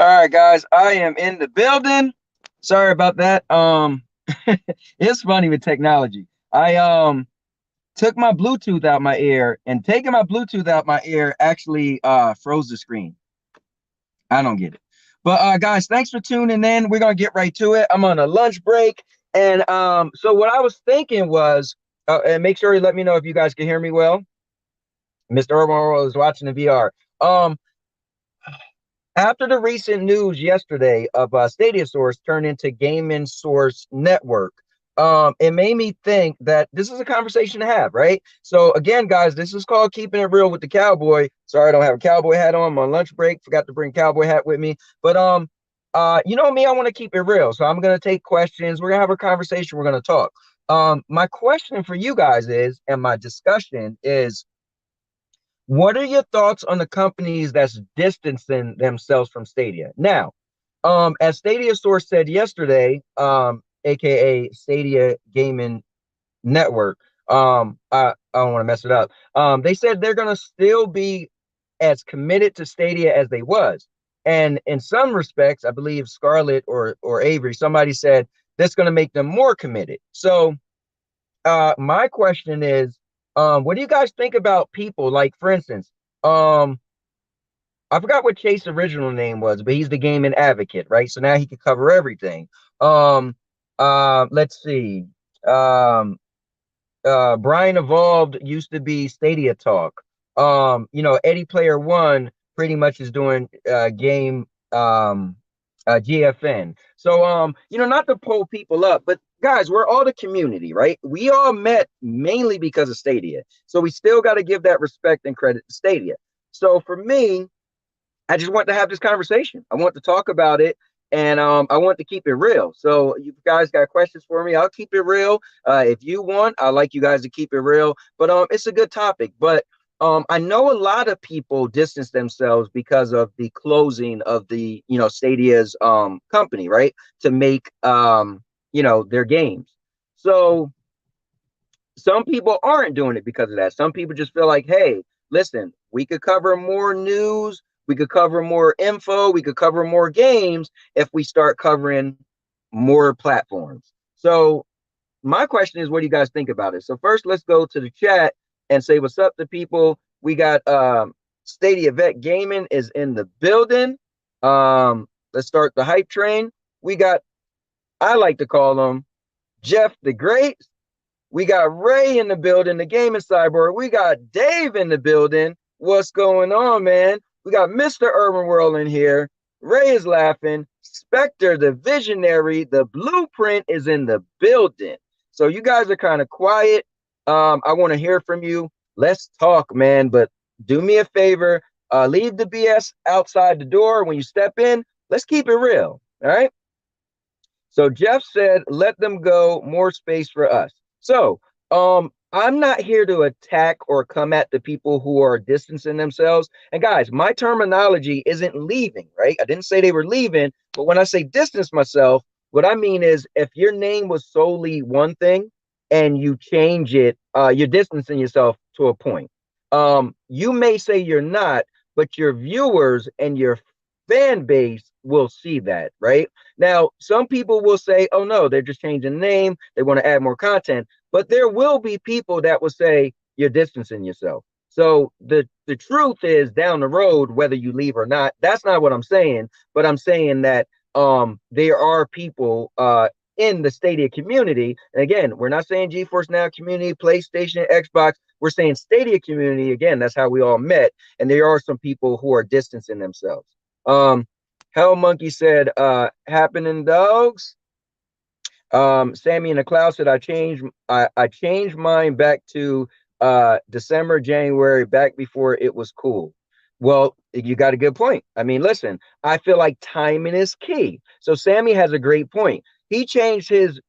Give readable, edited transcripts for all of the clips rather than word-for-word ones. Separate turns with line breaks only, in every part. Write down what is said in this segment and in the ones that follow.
All right, guys, I am in the building. Sorry about that. It's funny with technology. I took my Bluetooth out my ear, and taking my Bluetooth out my ear actually froze the screen. I don't get it. But guys, thanks for tuning in. We're gonna get right to it. I'm on a lunch break, and so what I was thinking was, and make sure you let me know if you guys can hear me well. Mr. Urban World is watching the VR. Um, After the recent news yesterday of Stadia Source turned into Gaming Source Network, it made me think that this is a conversation to have, right? So again, guys, this is called Keeping It Real with the Cowboy. Sorry, I don't have a cowboy hat on. I'm on lunch break. Forgot to bring cowboy hat with me. But you know me, I want to keep it real. So I'm gonna take questions. We're gonna have a conversation. We're gonna talk. My question for you guys is, and my discussion is, what are your thoughts on the companies that's distancing themselves from Stadia? Now, as Stadia Source said yesterday, aka Stadia Gaming Network, I don't want to mess it up. They said they're gonna still be as committed to Stadia as they was. And in some respects, I believe Scarlett or Avery, somebody said that's gonna make them more committed. So my question is, what do you guys think about people like, for instance, um, I forgot what Chase's original name was, but he's the gaming advocate, right? So now he can cover everything. Um, let's see. Um, Brian Evolved used to be Stadia Talk. Eddie Player One pretty much is doing game GFN. So not to pull people up, but guys, we're all the community, right? We all met mainly because of Stadia. So we still got to give that respect and credit to Stadia. So for me, I just want to have this conversation. I want to talk about it, and I want to keep it real. So you guys got questions for me? I'll keep it real. If you want, I like you guys to keep it real. But it's a good topic. But I know a lot of people distance themselves because of the closing of the Stadia's company, right, to make their games. So some people aren't doing it because of that. Some people just feel like, hey, listen, we could cover more news, we could cover more info, we could cover more games if we start covering more platforms. So my question is, what do you guys think about it? So first, let's go to the chat and say what's up to people. We got Stadia Vet Gaming is in the building. Let's start the hype train. We got, I like to call him Jeff the Great. We got Ray in the building, the gaming cyborg. We got Dave in the building. What's going on, man? We got Mr. Urban World in here. Ray is laughing. Spectre, the visionary, the blueprint is in the building. So you guys are kind of quiet. I want to hear from you. Let's talk, man. But do me a favor. Leave the BS outside the door. When you step in, let's keep it real. All right. So Jeff said, let them go. More space for us. So I'm not here to attack or come at the people who are distancing themselves. And guys, my terminology isn't leaving, right? I didn't say they were leaving, but when I say distance myself, what I mean is if your name was solely one thing and you change it, you're distancing yourself to a point. You may say you're not, but your viewers and your fan base will see that, right? Now, some people will say, oh no, they're just changing the name. They want to add more content. But there will be people that will say you're distancing yourself. So the truth is down the road, whether you leave or not, that's not what I'm saying. But I'm saying that there are people in the Stadia community. And again, we're not saying GeForce Now community, PlayStation, Xbox. We're saying Stadia community. Again, that's how we all met. And there are some people who are distancing themselves. Hell Monkey said, happening dogs. Sammy in the Cloud said, I changed mine back to December, January, back before it was cool. Well, you got a good point. I mean, listen, I feel like timing is key. So Sammy has a great point. He changed his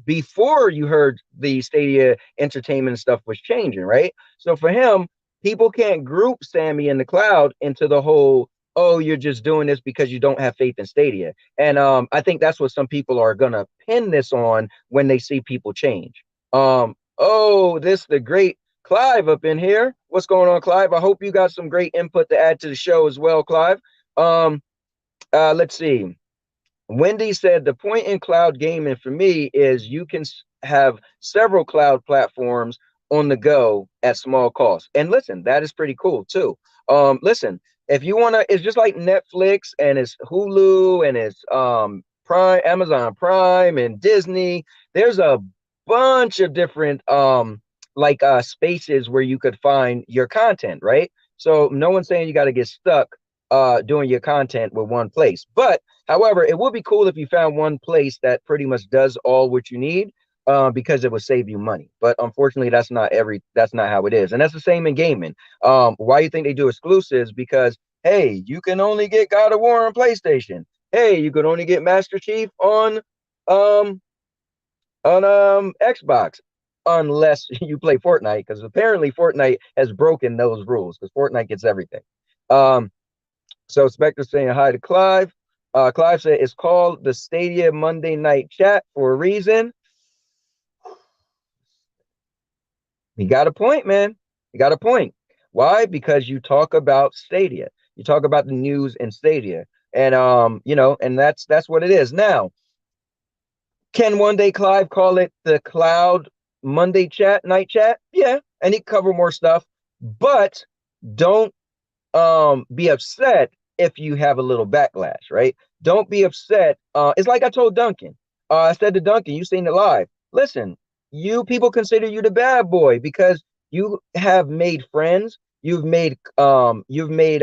before you heard the Stadia entertainment stuff was changing, right? So for him, people can't group Sammy in the Cloud into the whole, oh, you're just doing this because you don't have faith in Stadia. And I think that's what some people are gonna pin this on when they see people change. Oh, this the great Clive up in here. What's going on, Clive? I hope you got some great input to add to the show as well, Clive. Let's see. Wendy said the point in cloud gaming for me is you can have several cloud platforms on the go at small cost. And listen, that is pretty cool too. Listen, if you want to, it's just like Netflix and it's Hulu and it's Prime, Amazon Prime and Disney. There's a bunch of different like spaces where you could find your content, right? So no one's saying you got to get stuck doing your content with one place. But however, it would be cool if you found one place that pretty much does all what you need, because it would save you money. But unfortunately, that's not how it is. And that's the same in gaming. Why you think they do exclusives? Because hey, you can only get God of War on PlayStation. Hey, you can only get Master Chief um on Xbox, unless you play Fortnite, because apparently Fortnite has broken those rules because Fortnite gets everything. Um, so Spectre saying hi to Clive. Clive said it's called the Stadia Monday Night Chat for a reason. You got a point, man. You got a point. Why? Because you talk about Stadia. You talk about the news in Stadia. And and that's what it is. Now, can one day Clive call it the Cloud Monday Chat, Night Chat? Yeah, and he cover more stuff. But don't be upset if you have a little backlash, right? Don't be upset. It's like I told Duncan. I said to Duncan, you seen it live. Listen, you people consider you the bad boy because you have made friends, you've made viewership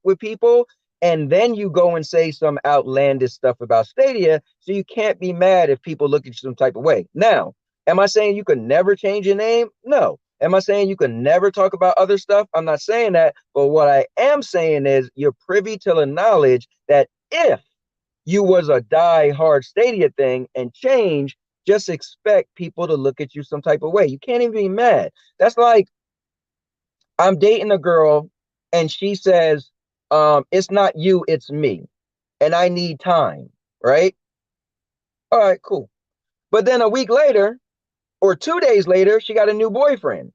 with people, and then you go and say some outlandish stuff about Stadia, so you can't be mad if people look at you some type of way. Now, am I saying you could never change your name? No. Am I saying you can never talk about other stuff? I'm not saying that. But what I am saying is you're privy to the knowledge that if you was a die-hard Stadia thing and change, just expect people to look at you some type of way. You can't even be mad. That's like I'm dating a girl and she says, it's not you, it's me. And I need time, right? All right, cool. But then a week later or 2 days later, she got a new boyfriend.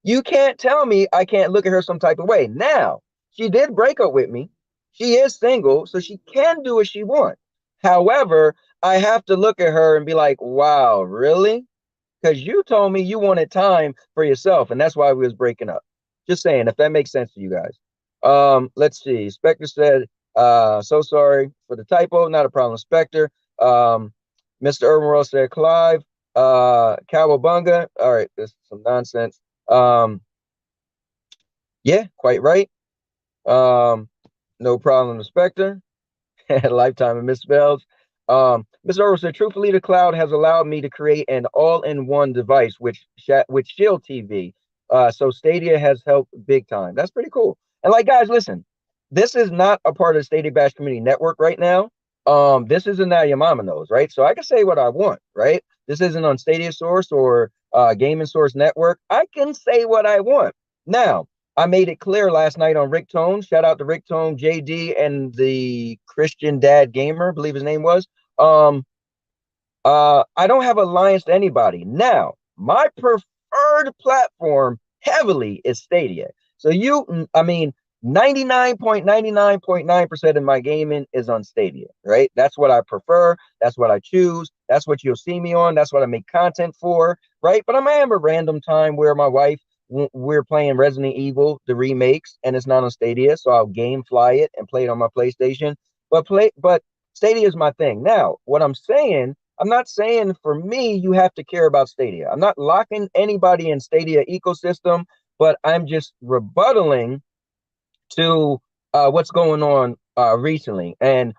You can't tell me I can't look at her some type of way. Now, she did break up with me. She is single, so she can do what she wants. However, I have to look at her and be like, wow, really? Because you told me you wanted time for yourself, and that's why we was breaking up. Just saying, if that makes sense to you guys. Let's see. Spectre said, so sorry for the typo, not a problem, Spectre. Mr. Urban Ross said, Clive, Cowabunga. All right, this is some nonsense. Yeah, quite right. No problem, Spectre. Lifetime of misspells. Mr. Earl said, truthfully, the cloud has allowed me to create an all-in-one device with Shield TV. So Stadia has helped big time. That's pretty cool. And like, guys, listen, this is not a part of the Stadia Bash Community Network right now. This isn't Now Your Mama Knows, right? So I can say what I want, right? This isn't on Stadia Source or Gaming Source Network. I can say what I want. Now, I made it clear last night on Rick Tone. Shout out to Rick Tone, JD, and the Christian Dad Gamer, I believe his name was. I don't have alliance to anybody. Now, my preferred platform heavily is Stadia. So I mean, 99.99.9% of my gaming is on Stadia, right? That's what I prefer. That's what I choose. That's what you'll see me on. That's what I make content for, right? But I may have a random time where my wife, we're playing Resident Evil, the remakes, and it's not on Stadia, so I'll game fly it and play it on my PlayStation. But Stadia is my thing. Now, what I'm not saying for me you have to care about Stadia. I'm not locking anybody in Stadia ecosystem, but I'm just rebuttaling to what's going on recently. And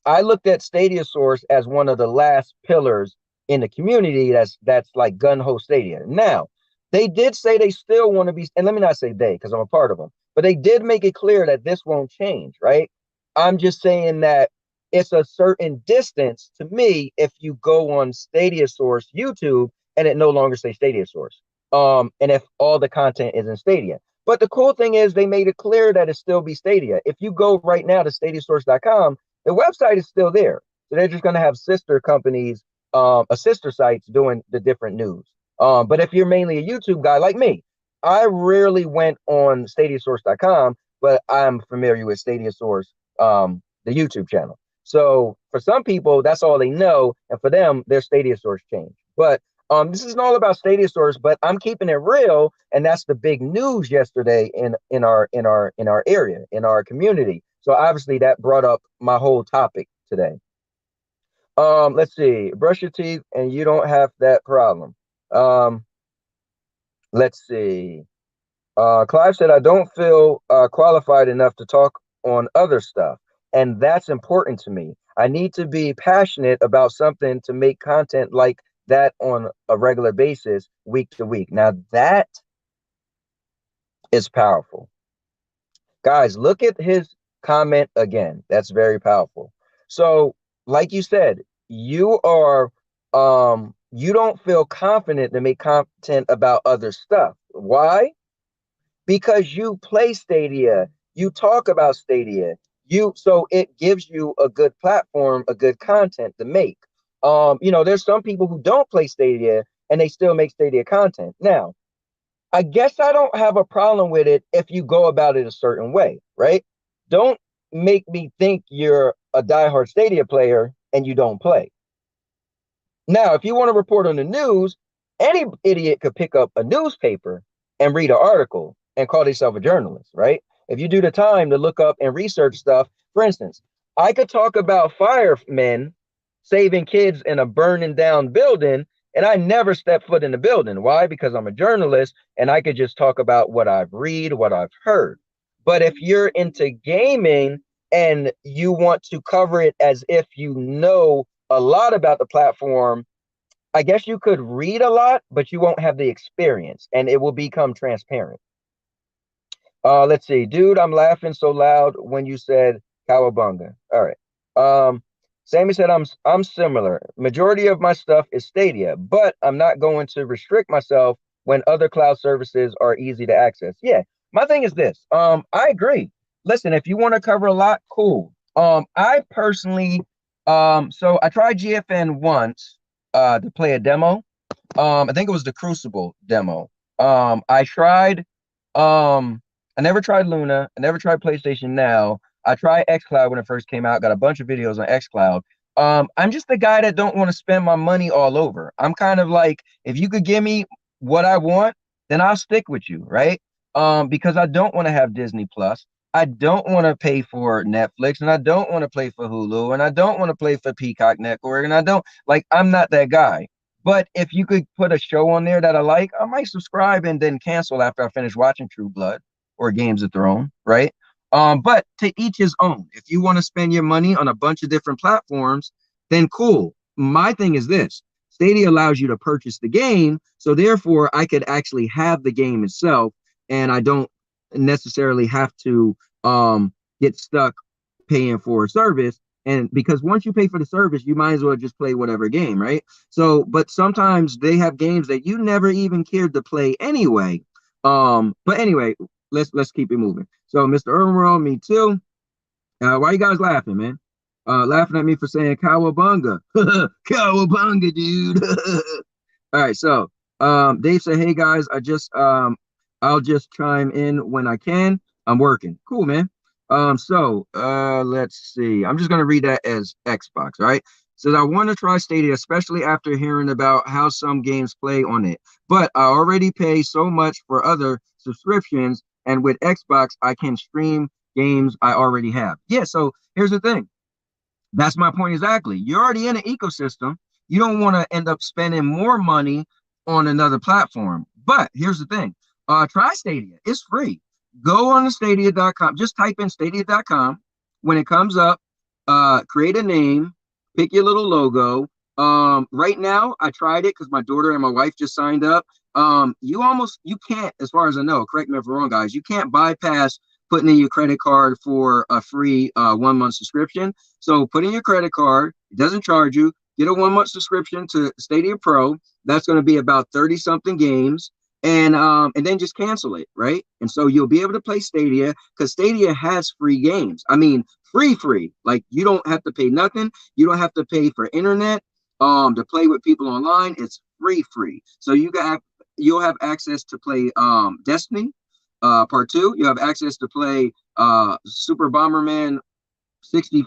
I looked at Stadia Source as one of the last pillars in the community that's like gun ho Stadia. Now, they did say they still want to be, and let me not say they because I'm a part of them, but they did make it clear that this won't change, right? I'm just saying that it's a certain distance to me if you go on Stadia Source YouTube and it no longer say Stadia Source. And if all the content is in Stadia. But the cool thing is they made it clear that it still be Stadia. If you go right now to stadiasource.com, the website is still there. So they're just going to have sister companies, sister sites doing the different news. But if you're mainly a YouTube guy like me, I rarely went on stadiasource.com, but I'm familiar with Stadia Source the YouTube channel. So for some people, that's all they know, and for them, their Stadia stores change. But this isn't all about Stadia stores, but I'm keeping it real, and that's the big news yesterday in our area, in our community. So obviously that brought up my whole topic today. Let's see. Brush your teeth, and you don't have that problem. Um, let's see. Clive said, I don't feel qualified enough to talk on other stuff. And that's important to me. I need to be passionate about something to make content like that on a regular basis, week to week. Now, that is powerful. Guys, look at his comment again. That's very powerful. So, like you said, you don't feel confident to make content about other stuff. Why? Because you play Stadia, you talk about Stadia, so it gives you a good platform, a good content to make. There's some people who don't play Stadia and they still make Stadia content. Now, I guess I don't have a problem with it if you go about it a certain way, right? Don't make me think you're a diehard Stadia player and you don't play. Now, if you want to report on the news, any idiot could pick up a newspaper and read an article and call themselves a journalist, right? If you do the time to look up and research stuff, for instance, I could talk about firemen saving kids in a burning down building, and I never step foot in the building. Why? Because I'm a journalist and I could just talk about what I've read, what I've heard. But if you're into gaming and you want to cover it as if you know a lot about the platform, I guess you could read a lot, but you won't have the experience and it will become transparent. Let's see, dude, I'm laughing so loud when you said Cowabunga. All right. Sammy said I'm similar. Majority of my stuff is Stadia, but I'm not going to restrict myself when other cloud services are easy to access. Yeah, my thing is this. I agree. Listen, if you want to cover a lot, cool. I personally, so I tried GFN once to play a demo. I think it was the Crucible demo. I tried I never tried Luna. I never tried PlayStation Now. I tried xCloud when it first came out. Got a bunch of videos on xCloud. I'm just the guy that don't want to spend my money all over. I'm kind of like, if you could give me what I want, then I'll stick with you, right? Because I don't want to have Disney Plus. I don't want to pay for Netflix, and I don't want to play for Hulu, and I don't want to play for Peacock Network, and I don't like. I'm not that guy. But if you could put a show on there that I like, I might subscribe and then cancel after I finish watching True Blood or Games of Thrones, right? But to each his own. If you want to spend your money on a bunch of different platforms, then cool. My thing is this: Stadia allows you to purchase the game, so therefore I could actually have the game itself, and I don't necessarily have to get stuck paying for a service. And because once you pay for the service, you might as well just play whatever game, right? So, but sometimes they have games that you never even cared to play anyway. But anyway, let's keep it moving. So, Mr. Earl, me too. Why you guys laughing, man? Laughing at me for saying Cowabunga. Cowabunga, dude. All right, so Dave said, hey guys, I'll just chime in when I can. I'm working. Cool, man. Let's see. I'm just gonna read that as Xbox, all right? Says I want to try Stadia, especially after hearing about how some games play on it. But I already pay so much for other subscriptions, and with Xbox, I can stream games I already have. Yeah, so here's the thing. That's my point exactly. You're already in an ecosystem. You don't want to end up spending more money on another platform. But here's the thing. Try Stadia. It's free. Go on to stadia.com. Just type in stadia.com. When it comes up, create a name, pick your little logo. Right now, I tried it because my daughter and my wife just signed up. You can't, as far as I know, correct me if I'm wrong, guys, you can't bypass putting in your credit card for a free 1 month subscription. So put in your credit card. It doesn't charge you. Get a 1 month subscription to Stadia Pro. That's going to be about 30 something games. And then just cancel it, right? And so you'll be able to play Stadia because Stadia has free games. I mean, free. Like you don't have to pay nothing. You don't have to pay for internet to play with people online. It's free. So you'll have access to play Destiny Part 2. You have access to play Super Bomberman 60,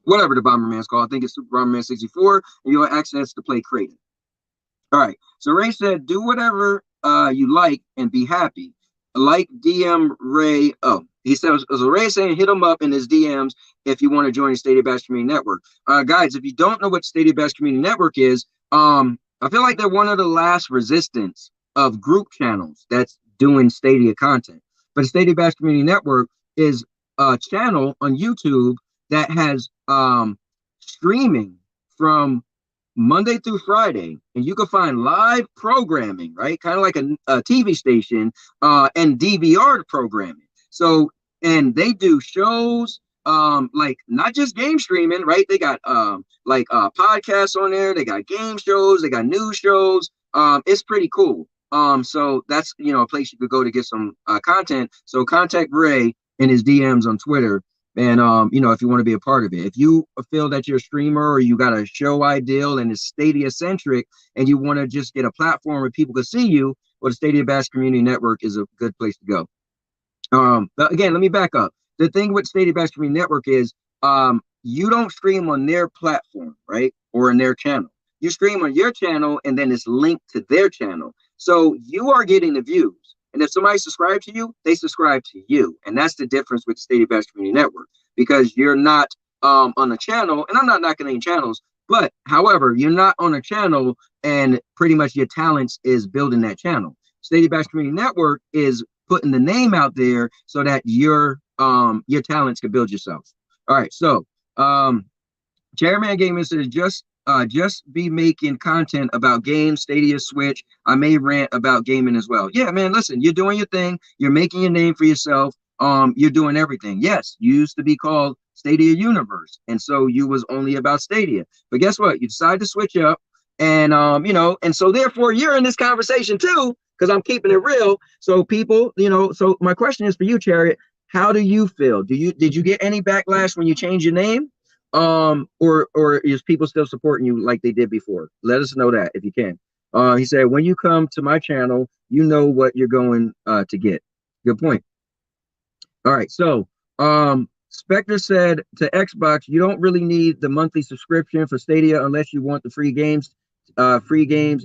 whatever the Bomberman's called. I think it's Super Bomberman 64, and you'll have access to play creative. All right. So Ray said, do whatever you like and be happy. Like DM Ray. Oh, he says, so Ray saying, hit him up in his DMs if you want to join the Stadia Bash Community Network. Guys, if you don't know what Stadia Bash Community Network is, I feel like they're one of the last resistance of group channels that's doing Stadia content. But the Stadia Bash Community Network is a channel on YouTube that has streaming from Monday through Friday, and you can find live programming, right? Kind of like a TV station, and DVR programming. So, and they do shows, like not just game streaming, right? They got podcasts on there. They got game shows. They got news shows. It's pretty cool. So that's a place you could go to get some content. So contact Ray in his DMs on Twitter. And if you want to be a part of it, if you feel that you're a streamer or you got a show ideal and it's Stadia centric and you want to just get a platform where people can see you, well, the Stadia Bash Community Network is a good place to go. But again, let me back up. The thing with Stadia Bash Community Network is you don't stream on their platform, right? Or in their channel. You stream on your channel and then it's linked to their channel. So you are getting the views. And if somebody subscribes to you, they subscribe to you. And that's the difference with the Stadia Bash Community Network, because you're not on a channel, and I'm not knocking any channels, but however, you're not on a channel and pretty much your talents is building that channel. Stadia Bash Community Network is putting the name out there so that your talents can build yourself. All right, so Chairman Gaming says just be making content about games, Stadia, Switch. I may rant about gaming as well. Yeah, man, listen, you're doing your thing. You're making your name for yourself. You're doing everything. Yes, you used to be called Stadia Universe, and so you was only about Stadia. But guess what? You decided to switch up, and and so therefore you're in this conversation too, because I'm keeping it real. So people, so my question is for you, Chariot. How do you feel? Did you get any backlash when you changed your name? Or is people still supporting you like they did before? Let us know that if you can. He said, when you come to my channel, you know what you're going to get. Good point. All right, so Spectre said to Xbox, you don't really need the monthly subscription for Stadia unless you want the free games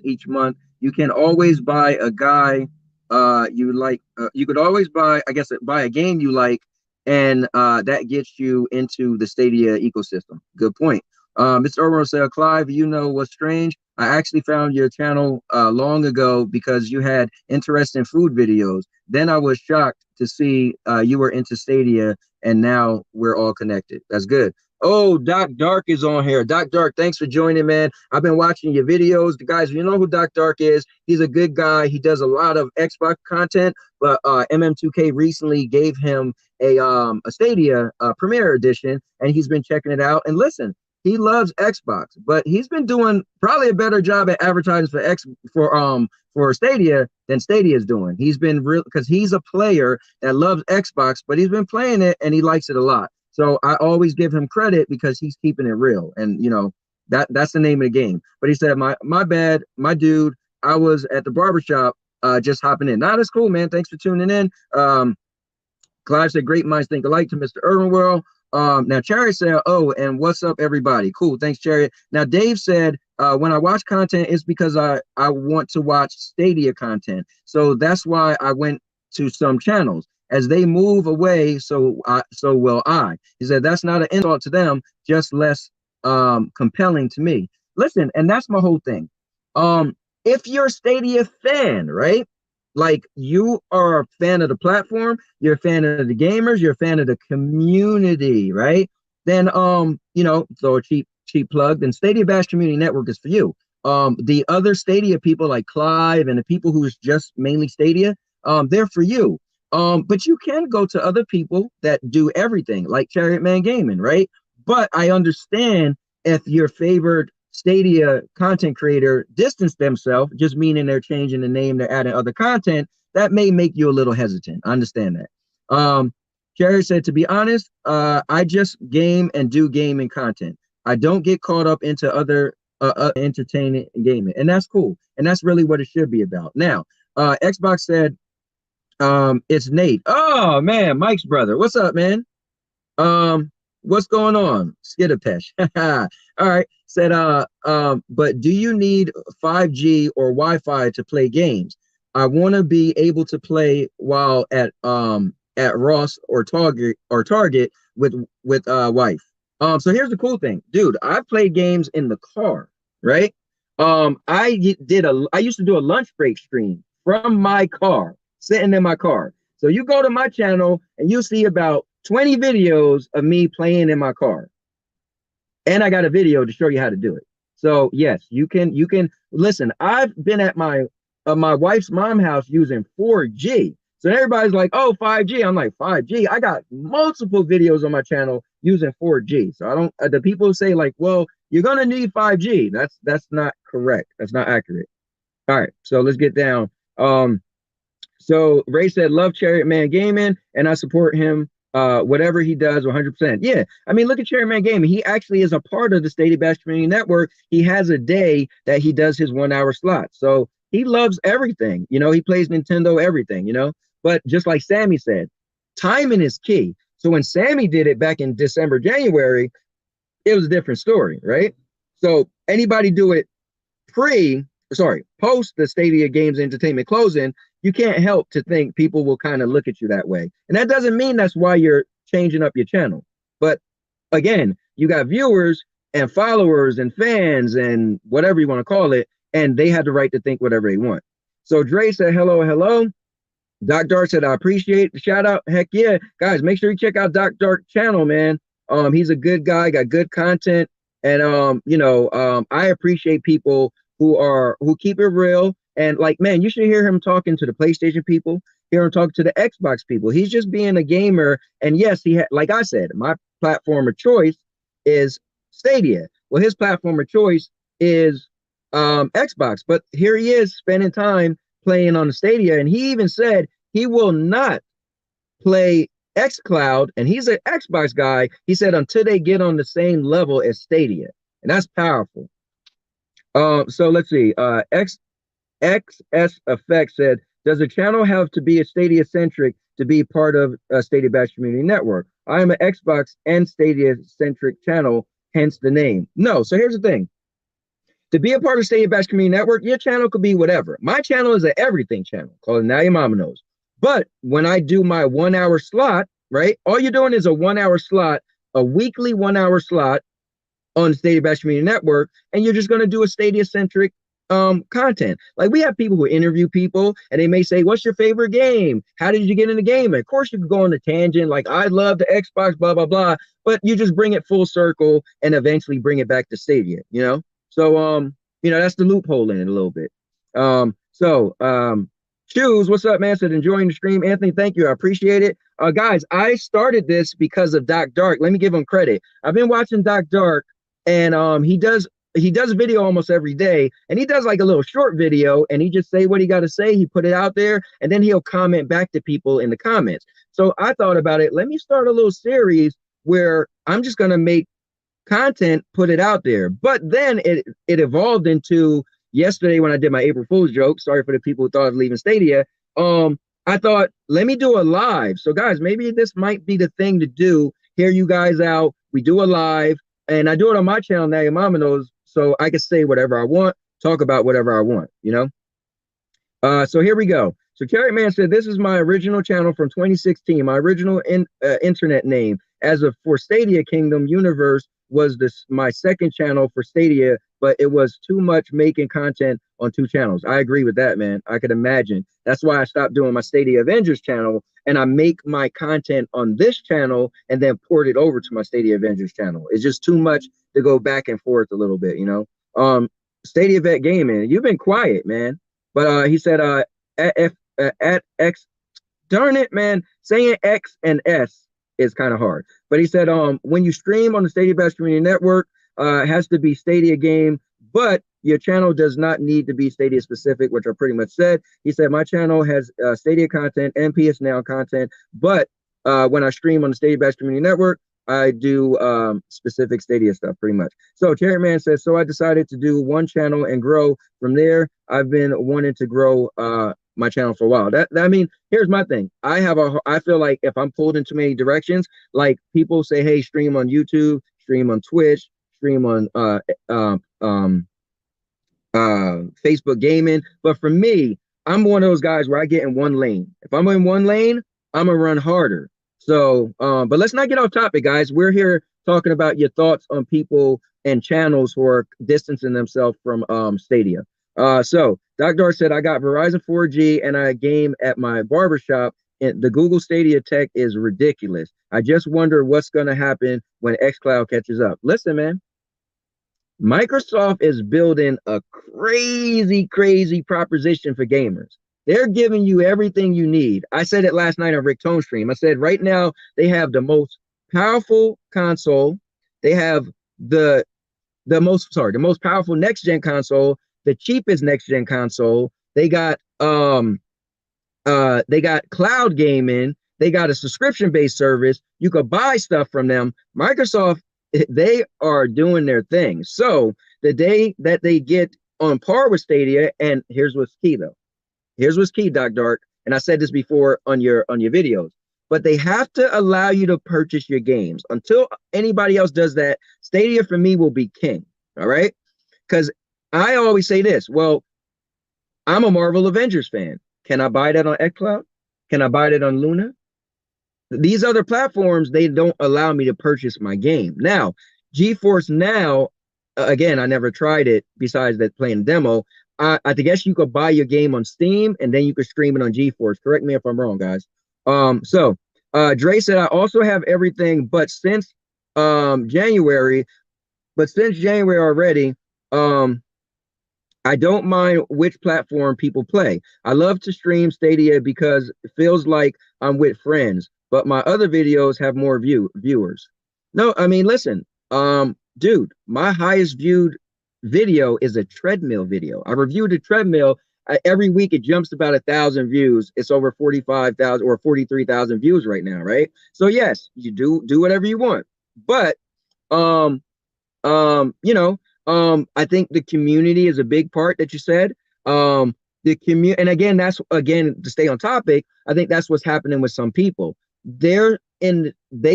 each month. You can always buy a guy you like. You could always buy a game you like, and that gets you into the Stadia ecosystem. Good point. Mr. Orwell said, Clive, you know what's strange? I actually found your channel long ago because you had interesting food videos. Then I was shocked to see you were into Stadia, and now we're all connected. That's good. Oh, Doc Dark is on here. Doc Dark, thanks for joining, man. I've been watching your videos. The guys, you know who Doc Dark is. He's a good guy. He does a lot of Xbox content, but MM2K recently gave him a Stadia Premier Edition, and he's been checking it out. And listen, he loves Xbox, but he's been doing probably a better job at advertising for Stadia than Stadia is doing. He's been real because he's a player that loves Xbox, but he's been playing it and he likes it a lot. So I always give him credit because he's keeping it real, and that's the name of the game. But he said, my bad, my dude, I was at the barbershop just hopping in. Nah, that's cool, man. Thanks for tuning in. Clive said, great minds think alike to Mr. Irwinwell. Now Chariot said, oh, and what's up, everybody? Cool, thanks, Chariot. Now Dave said, when I watch content, it's because I want to watch Stadia content. So that's why I went to some channels. As they move away, so will I. He said, that's not an insult to them, just less compelling to me. Listen, and that's my whole thing. If you're a Stadia fan, right? Like you are a fan of the platform, you're a fan of the gamers, you're a fan of the community, right? Then so a cheap plug, then Stadia Bash Community Network is for you. The other Stadia people like Clive and the people who's just mainly Stadia, they're for you. But you can go to other people that do everything, like Chariot Man Gaming, right? But I understand if your favorite Stadia content creator distance themselves, just meaning they're changing the name, they're adding other content, that may make you a little hesitant. I understand that. Chariot said, to be honest, I just game and do gaming content. I don't get caught up into other entertainment and gaming, and that's cool. And that's really what it should be about. Now, Xbox said, it's Nate. Oh man, Mike's brother. What's up, man? What's going on? Skitterpesh. All right. Said, but do you need 5G or Wi-Fi to play games? I want to be able to play while at Ross or Target with wife. So here's the cool thing, dude. I play games in the car, right? I used to do a lunch break stream from my car, sitting in my car. So you go to my channel and you see about 20 videos of me playing in my car. And I got a video to show you how to do it. So yes, you can listen. I've been at my wife's mom house using 4G. So everybody's like, oh, 5G. I'm like, 5G. I got multiple videos on my channel using 4G. So I don't the people say like, well, you're gonna need 5G. That's not correct. That's not accurate. All right, so let's get down. So Ray said, love Chariot Man Gaming, and I support him. Whatever he does, 100%. Yeah, I mean, look at Chariot Man Gaming. He actually is a part of the Stadia Bash Community Network. He has a day that he does his 1 hour slot. So he loves everything. You know, he plays Nintendo, everything, you know. But just like Sammy said, timing is key. So when Sammy did it back in December, January, it was a different story, right? So anybody do it post the Stadia Games Entertainment closing, you can't help to think people will kind of look at you that way. And that doesn't mean that's why you're changing up your channel. But again, you got viewers and followers and fans and whatever you want to call it, and they have the right to think whatever they want. So Dre said, hello, hello. Doc Dark said, I appreciate the shout out. Heck yeah. Guys, make sure you check out Doc Dark channel, man. He's a good guy, got good content. And I appreciate people who keep it real. And like, man, you should hear him talking to the PlayStation people, hear him talk to the Xbox people. He's just being a gamer. And yes, like I said, my platform of choice is Stadia. Well, his platform of choice is Xbox. But here he is spending time playing on the Stadia. And he even said he will not play xCloud, and he's an Xbox guy. He said until they get on the same level as Stadia. And that's powerful. So let's see. XS Effect said, does the channel have to be a Stadia centric to be part of Stadia Bash Community Network? I am an Xbox and Stadia centric channel, hence the name. No. So here's the thing. To be a part of Stadia Bash Community Network, your channel could be whatever. My channel is an everything channel called Now Your Mama Knows. But when I do my 1 hour slot, right, all you're doing is a 1 hour slot, a weekly 1 hour slot on the Stadia Bash Community Network, and you're just going to do a Stadia-centric content. Like, we have people who interview people, and they may say, what's your favorite game? How did you get in the game? And of course, you could go on a tangent, like, I love the Xbox, blah, blah, blah, but you just bring it full circle and eventually bring it back to Stadia, you know? So, that's the loophole in it a little bit. Choose, what's up, man? Said enjoying the stream. Anthony, thank you. I appreciate it. Guys, I started this because of Doc Dark. Let me give him credit. I've been watching Doc Dark, and he does a video almost every day, and he does like a little short video, and he just say what he got to say. He put it out there, and then he'll comment back to people in the comments. So I thought about it. Let me start a little series where I'm just going to make content, put it out there. But then it evolved into yesterday when I did my April Fool's joke. Sorry for the people who thought I was leaving Stadia. I thought, let me do a live. So guys, maybe this might be the thing to do. Hear you guys out. We do a live, and I do it on my channel, Now Your Mama Knows, so I can say whatever I want, talk about whatever I want, you know? So here we go. So Carrot Man said, this is my original channel from 2016. My original internet name as of for Stadia Kingdom Universe was my second channel for Stadia, but it was too much making content on two channels. I agree with that, man. I could imagine. That's why I stopped doing my Stadia Avengers channel, and I make my content on this channel and then port it over to my Stadia Avengers channel. It's just too much to go back and forth a little bit, you know. Stadia Vet Gaming, you've been quiet, man. But he said at X, darn it, man, saying X and S is kind of hard. But he said when you stream on the Stadia Bash Community Network, it has to be Stadia game, but your channel does not need to be Stadia specific, which I pretty much said. He said my channel has Stadia content and PS Now content, but when I stream on the Stadia Bash Community Network, I do specific Stadia stuff pretty much. So Cherry Man says, so I decided to do one channel and grow from there. I've been wanting to grow my channel for a while. I mean, here's my thing. I feel like if I'm pulled in too many directions, like people say, hey, stream on YouTube, stream on Twitch, stream on Facebook gaming. But for me, I'm one of those guys where I get in one lane. If I'm in one lane, I'm gonna run harder. So, but let's not get off topic, guys. We're here talking about your thoughts on people and channels who are distancing themselves from Stadia. So Doc Dart said, I got Verizon 4G and I game at my barbershop. And the Google Stadia tech is ridiculous. I just wonder what's going to happen when xCloud catches up. Listen, man, Microsoft is building a crazy, crazy proposition for gamers. They're giving you everything you need. I said it last night on Rick Tone's stream. I said right now they have the most powerful console. They have the most powerful next gen console, the cheapest next gen console. They got cloud gaming. They got a subscription based service. You could buy stuff from them. Microsoft, they are doing their thing. So the day that they get on par with Stadia, and here's what's key though. Here's what's key, Doc Dark. And I said this before on your videos, but they have to allow you to purchase your games. Until anybody else does that, Stadia for me will be king. All right. Because I always say this. Well, I'm a Marvel Avengers fan. Can I buy that on xCloud? Can I buy that on Luna? These other platforms, they don't allow me to purchase my game. Now, GeForce Now, again, I never tried it besides that playing demo. I guess you could buy your game on Steam and then you could stream it on GeForce. Correct me if I'm wrong, guys. Dre said, I also have everything, but since January already, I don't mind which platform people play. I love to stream Stadia because it feels like I'm with friends, but my other videos have more viewers. No, I mean, listen, dude, my highest viewed video is a treadmill video. I reviewed a treadmill. Every week it jumps about 1,000 views. It's over 45,000 or 43,000 views right now, right? So yes, you do whatever you want, but I think the community is a big part that you said. The community, and again, to stay on topic, I think that's what's happening with some people. They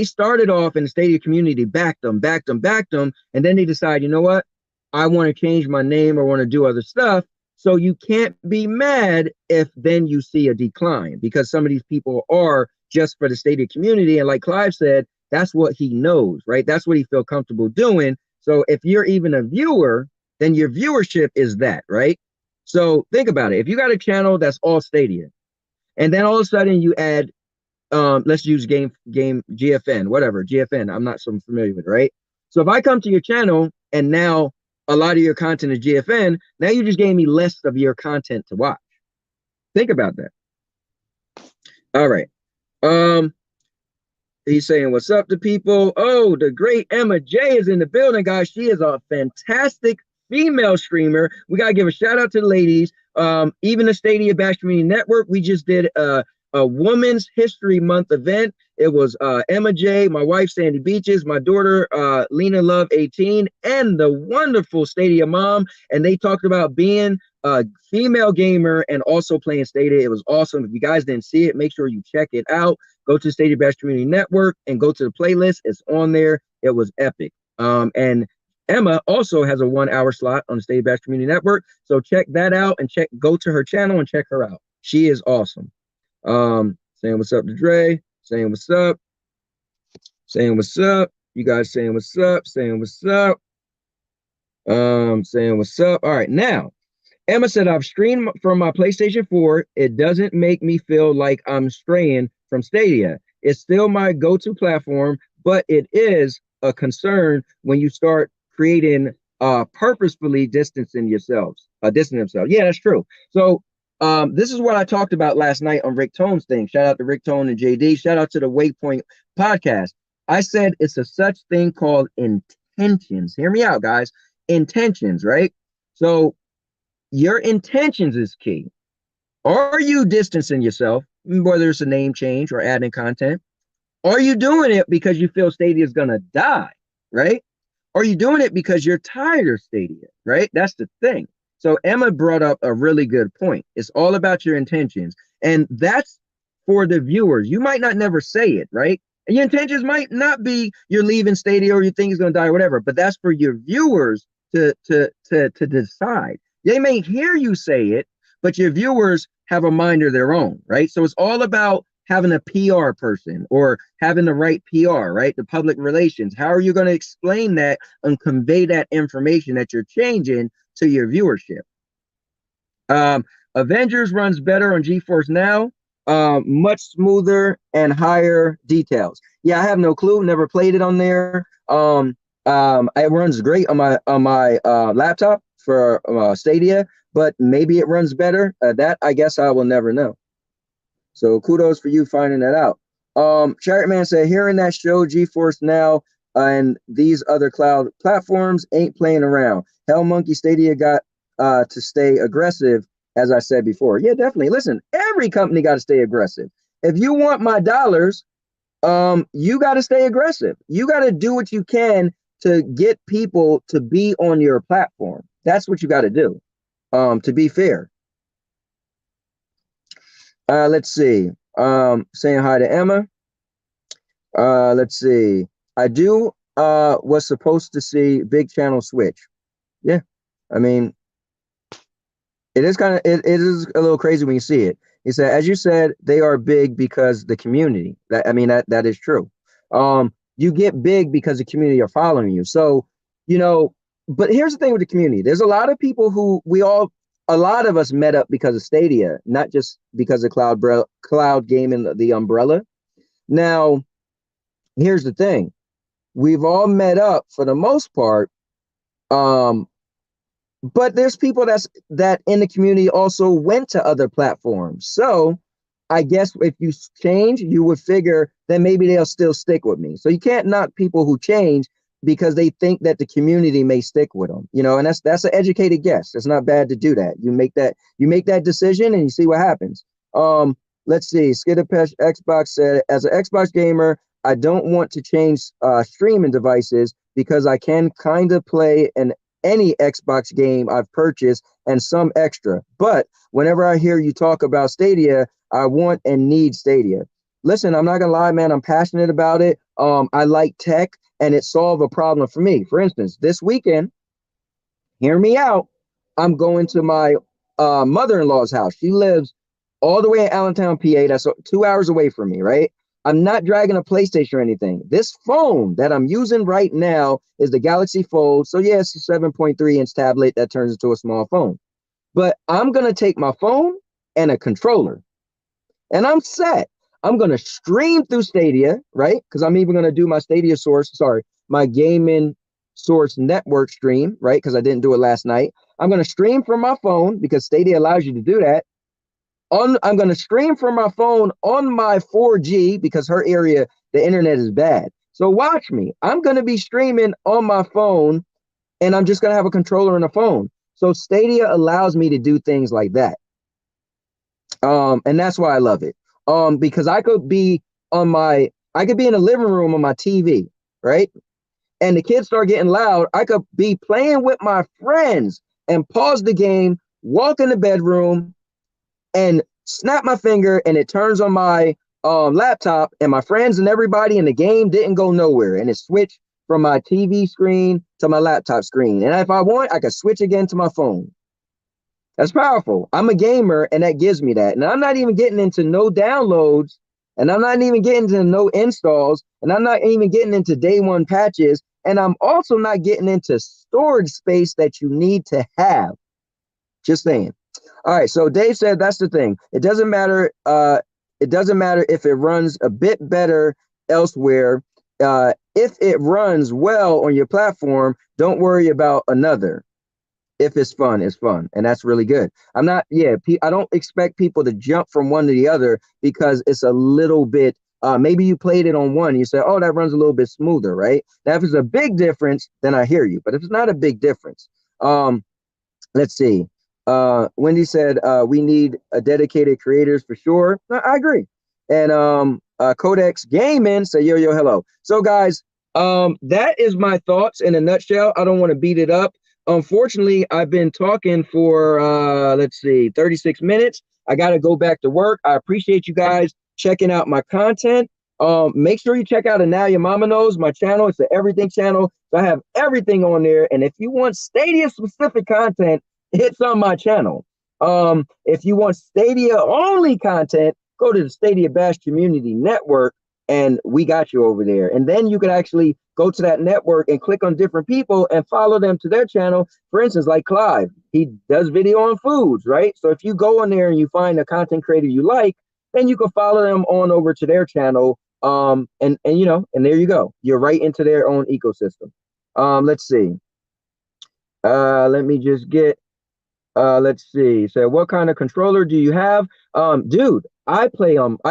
started off in the Stadia community, backed them, and then they decide, you know what? I want to change my name or want to do other stuff. So you can't be mad if then you see a decline, because some of these people are just for the Stadia community. And like Clive said, that's what he knows, right? That's what he feels comfortable doing. So if you're even a viewer, then your viewership is that, right? So think about it. If you got a channel that's all Stadia, and then all of a sudden you add, let's use game GFN, whatever, GFN, I'm not so familiar with, right? So if I come to your channel and now a lot of your content is GFN, now you just gave me less of your content to watch. Think about that. All right. He's saying, what's up to people? Oh, the great Emma J is in the building, guys. She is a fantastic female streamer. We got to give a shout out to the ladies. Even the Stadia Bash Community Network, we just did a Women's History Month event. It was Emma J, my wife, Sandy Beaches, my daughter, Lena Love 18, and the wonderful Stadia mom. And they talked about being a female gamer and also playing Stadia. It was awesome. If you guys didn't see it, make sure you check it out. Go to Stadia Bash Community Network and go to the playlist. It's on there. It was epic. And Emma also has a 1 hour slot on the Stadia Bash Community Network. So check that out and go to her channel and check her out. She is awesome. Saying what's up to Dre, saying what's up, saying what's up. You guys saying what's up, saying what's up. Saying what's up. All right, now Emma said, I've streamed from my PlayStation 4. It doesn't make me feel like I'm straying from Stadia. It's still my go-to platform, but it is a concern when you start creating purposefully distancing themselves. Yeah, that's true. So this is what I talked about last night on Rick Tone's thing. Shout out to Rick Tone and JD. Shout out to the Waypoint podcast. I said it's a such thing called intentions. Hear me out, guys. Intentions, right? So your intentions is key. Are you distancing yourself, whether it's a name change or adding content? Are you doing it because you feel Stadia is going to die, right? Are you doing it because you're tired of Stadia, right? That's the thing. So Emma brought up a really good point. It's all about your intentions. And that's for the viewers. You might not never say it, right? And your intentions might not be you're leaving Stadia or you think it's gonna die or whatever, but that's for your viewers to decide. They may hear you say it, but your viewers have a mind of their own, right? So it's all about having a PR person or having the right PR, right? The public relations. How are you going to explain that and convey that information that you're changing to your viewership? Avengers runs better on GeForce Now, much smoother and higher details. Yeah, I have no clue. Never played it on there. It runs great on my laptop for Stadia, but maybe it runs better. That I guess I will never know. So kudos for you finding that out. Chartman said, hearing that show, GeForce Now and these other cloud platforms ain't playing around. Hell Monkey Stadia got to stay aggressive, as I said before. Yeah, definitely. Listen, every company got to stay aggressive. If you want my dollars, you got to stay aggressive. You got to do what you can to get people to be on your platform. That's what you got to do, to be fair. Let's see. Saying hi to Emma. Let's see. I do was supposed to see big channel switch. Yeah. I mean, it is it is a little crazy when you see it. He said, as you said, they are big because the community. That is true. You get big because the community are following you. So, but here's the thing with the community. There's a lot of people who a lot of us met up because of Stadia, not just because of cloud gaming, the umbrella. Now, here's the thing. We've all met up for the most part. But there's people that in the community also went to other platforms. So I guess if you change, you would figure that maybe they'll still stick with me. So you can't knock people who change because they think that the community may stick with them, and that's an educated guess. It's not bad to do that. You make that decision and you see what happens. Let's see. Skitterpesh Xbox said, as an Xbox gamer, I don't want to change streaming devices because I can kind of play any Xbox game I've purchased and some extra. But whenever I hear you talk about Stadia, I want and need Stadia. Listen, I'm not gonna lie, man. I'm passionate about it. I like tech and it solved a problem for me. For instance, this weekend, hear me out. I'm going to my mother-in-law's house. She lives all the way in Allentown, PA. That's 2 hours away from me, right? I'm not dragging a PlayStation or anything. This phone that I'm using right now is the Galaxy Fold. So yeah, it's a 7.3-inch tablet that turns into a small phone. But I'm going to take my phone and a controller. And I'm set. I'm going to stream through Stadia, right? Because I'm even going to do my gaming source network stream, right? Because I didn't do it last night. I'm going to stream from my phone because Stadia allows you to do that. I'm going to stream from my phone on my 4G because her area, the internet is bad. So watch me. I'm going to be streaming on my phone and I'm just going to have a controller and a phone. So Stadia allows me to do things like that. And that's why I love it. Because I could be in the living room on my TV, right? And the kids start getting loud. I could be playing with my friends and pause the game, walk in the bedroom, and snap my finger and it turns on my laptop and my friends and everybody in the game didn't go nowhere. And it switched from my TV screen to my laptop screen. And if I want, I could switch again to my phone. That's powerful. I'm a gamer and that gives me that. And I'm not even getting into no downloads and I'm not even getting into no installs and I'm not even getting into day one patches. And I'm also not getting into storage space that you need to have. Just saying. All right, so Dave said that's the thing. It doesn't matter. It doesn't matter if it runs a bit better elsewhere. If it runs well on your platform, don't worry about another. If it's fun, it's fun, and that's really good. I don't expect people to jump from one to the other because it's a little bit. Maybe you played it on one, and you say, "Oh, that runs a little bit smoother," right? Now, if it's a big difference, then I hear you. But if it's not a big difference, let's see. Wendy said we need dedicated creators for sure. I agree. And Codex Gaming said yo hello. So guys, that is my thoughts in a nutshell. I don't want to beat it up. Unfortunately, I've been talking for let's see, 36 minutes. I got to go back to work. I appreciate you guys checking out my content. Make sure you check out Now Your Mama Knows, my channel. It's an everything channel. So I have everything on there. And if you want Stadia specific content, it's on my channel. If you want Stadia only content, go to the Stadia Bash Community Network, and we got you over there. And then you could actually go to that network and click on different people and follow them to their channel. For instance, like Clive, he does video on foods, right? So if you go on there and you find a content creator you like, then you can follow them on over to their channel. And you know, and there you go. You're right into their own ecosystem. Let's see. Let me just get let's see. So what kind of controller do you have? Dude, I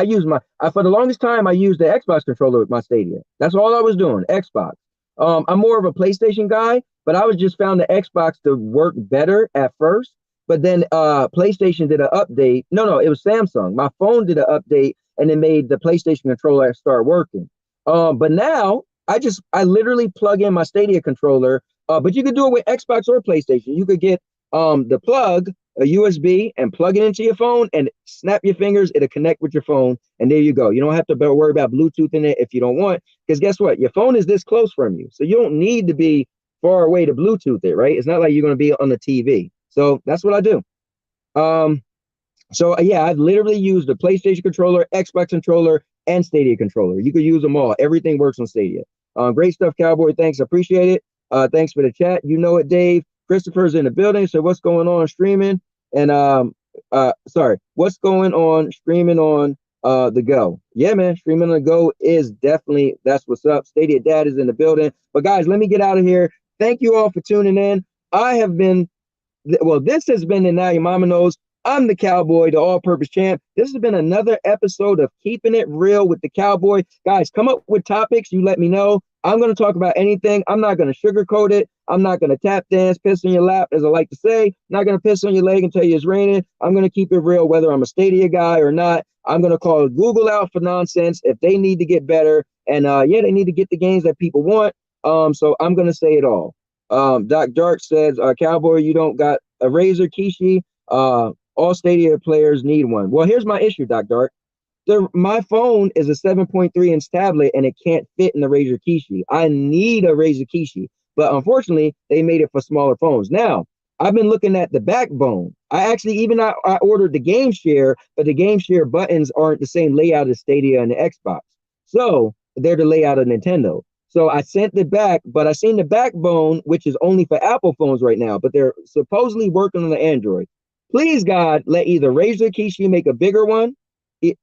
use for the longest time I used the Xbox controller with my Stadia. That's all I was doing, Xbox. I'm more of a PlayStation guy, but I was just found the Xbox to work better at first. But then PlayStation did an update. No, it was Samsung. My phone did an update and it made the PlayStation controller start working. But now I literally plug in my Stadia controller. But you could do it with Xbox or PlayStation. You could get the plug, a USB, and plug it into your phone and snap your fingers. It'll connect with your phone, and there you go. You don't have to worry about Bluetooth in it if you don't want, because guess what? Your phone is this close from you, so you don't need to be far away to Bluetooth it, right? It's not like you're going to be on the TV. So that's what I do. So yeah, I've literally used the PlayStation controller, Xbox controller, and Stadia controller. You could use them all. Everything works on Stadia. Great stuff, Cowboy. Thanks. Appreciate it. Thanks for the chat. You know it, Dave. Christopher's in the building. So what's going on streaming? And what's going on streaming on the go? Yeah, man, streaming on the go is definitely, that's what's up. Stadia Dad is in the building. But guys, let me get out of here. Thank you all for tuning in. This has been the Now Your Mama Knows. I'm the Cowboy, the all-purpose champ. This has been another episode of Keeping It Real with the Cowboy. Guys, come up with topics. You let me know. I'm going to talk about anything. I'm not going to sugarcoat it. I'm not going to tap dance, piss on your lap, as I like to say. I'm not going to piss on your leg and tell you it's raining. I'm going to keep it real, whether I'm a Stadia guy or not. I'm going to call Google out for nonsense if they need to get better. And yeah, they need to get the games that people want. So I'm going to say it all. Doc Dark says, Cowboy, you don't got a Razer Kishi. All Stadia players need one. Well, here's my issue, Doc Dark. My phone is a 7.3 inch tablet and it can't fit in the Razer Kishi. I need a Razer Kishi, but unfortunately, they made it for smaller phones. Now, I've been looking at the backbone. I ordered the Game Share, but the Game Share buttons aren't the same layout as Stadia and the Xbox. So they're the layout of Nintendo. So I sent it back, but I seen the backbone, which is only for Apple phones right now, but they're supposedly working on the Android. Please, God, let either Razer Kishi make a bigger one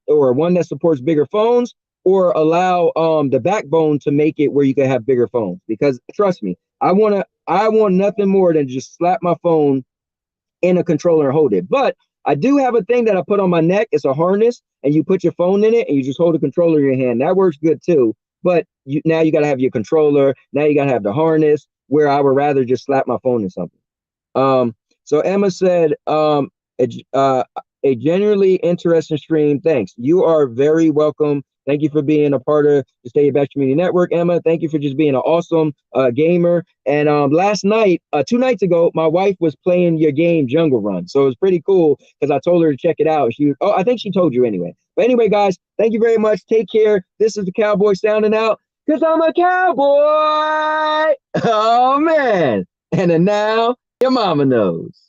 or one that supports bigger phones, or allow the backbone to make it where you can have bigger phones. Because trust me, I want nothing more than just slap my phone in a controller and hold it. But I do have a thing that I put on my neck. It's a harness, and you put your phone in it, and you just hold the controller in your hand. That works good too. But now you got to have your controller. Now you got to have the harness, where I would rather just slap my phone in something. So Emma said, a genuinely interesting stream. Thanks. You are very welcome. Thank you for being a part of the Stadia Bash Community Network, Emma. Thank you for just being an awesome gamer. And last night, 2 nights ago, my wife was playing your game, Jungle Run. So it was pretty cool because I told her to check it out. I think she told you anyway. But anyway, guys, thank you very much. Take care. This is the Cowboy sounding out because I'm a cowboy. Oh, man. And now your mama knows.